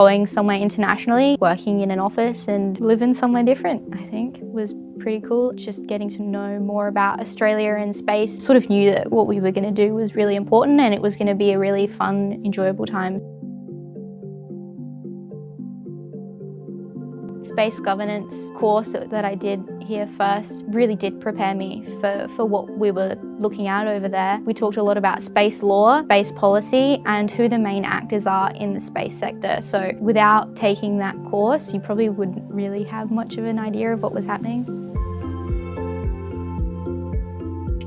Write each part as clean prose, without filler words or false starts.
Going somewhere internationally, working in an office and living somewhere different, I think, was pretty cool. Just getting to know more about Australia and space. Sort of knew that what we were going to do was really important and it was going to be a really fun, enjoyable time. Space governance course that I did here first really did prepare me for what we were looking at over there. We talked a lot about space law, space policy, and who the main actors are in the space sector. So without taking that course, you probably wouldn't really have much of an idea of what was happening.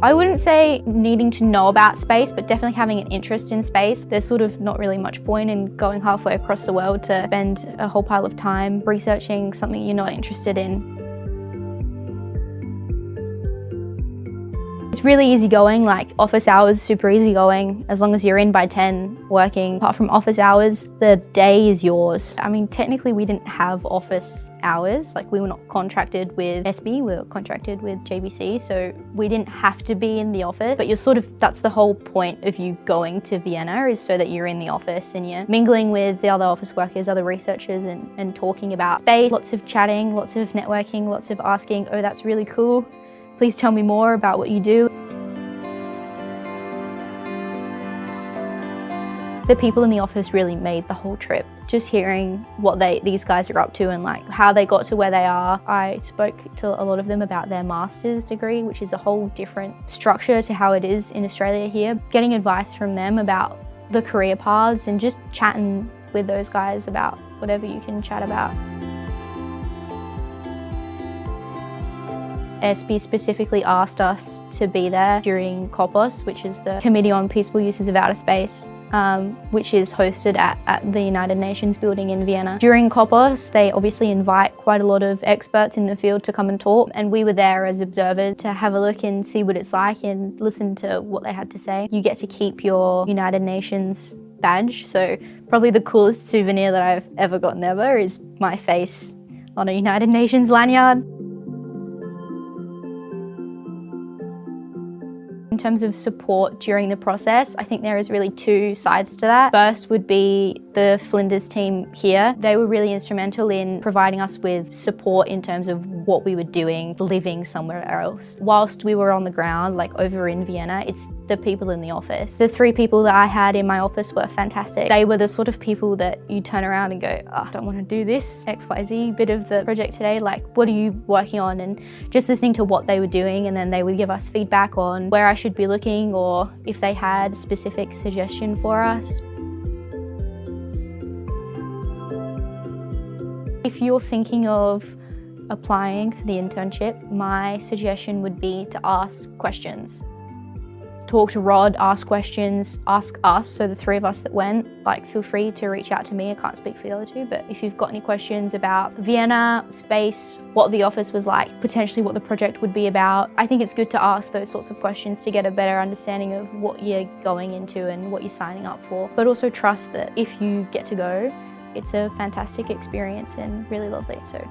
I wouldn't say needing to know about space, but definitely having an interest in space. There's sort of not really much point in going halfway across the world to spend a whole pile of time researching something you're not interested in. It's really easygoing, like office hours, super easygoing, as long as you're in by 10 working. Apart from office hours, the day is yours. I mean, technically we didn't have office hours, like we were not contracted with SB, we were contracted with JBC, so we didn't have to be in the office, but that's the whole point of you going to Vienna, is so that you're in the office and you're mingling with the other office workers, other researchers, and talking about space. Lots of chatting, lots of networking, lots of asking, oh, that's really cool. Please tell me more about what you do. The people in the office really made the whole trip. Just hearing what these guys are up to and like how they got to where they are. I spoke to a lot of them about their master's degree, which is a whole different structure to how it is in Australia here. Getting advice from them about the career paths and just chatting with those guys about whatever you can chat about. SB specifically asked us to be there during COPOS, which is the Committee on Peaceful Uses of Outer Space, which is hosted at the United Nations building in Vienna. During COPOS, they obviously invite quite a lot of experts in the field to come and talk, and we were there as observers to have a look and see what it's like and listen to what they had to say. You get to keep your United Nations badge, so probably the coolest souvenir that I've ever gotten ever is my face on a United Nations lanyard. In terms of support during the process, I think there is really two sides to that. First would be the Flinders team here. They were really instrumental in providing us with support in terms of what we were doing, living somewhere else. Whilst we were on the ground, like over in Vienna, it's the people in the office. The 3 people that I had in my office were fantastic. They were the sort of people that you turn around and go, oh, I don't want to do this XYZ bit of the project today. Like, what are you working on? And just listening to what they were doing, and then they would give us feedback on where I should be looking or if they had a specific suggestion for us. If you're thinking of applying for the internship, my suggestion would be to ask questions. Talk to Rod, ask questions, ask us, so the 3 of us that went, like feel free to reach out to me. I can't speak for the other 2, but if you've got any questions about Vienna, space, what the office was like, potentially what the project would be about, I think it's good to ask those sorts of questions to get a better understanding of what you're going into and what you're signing up for. But also trust that if you get to go, it's a fantastic experience and really lovely. So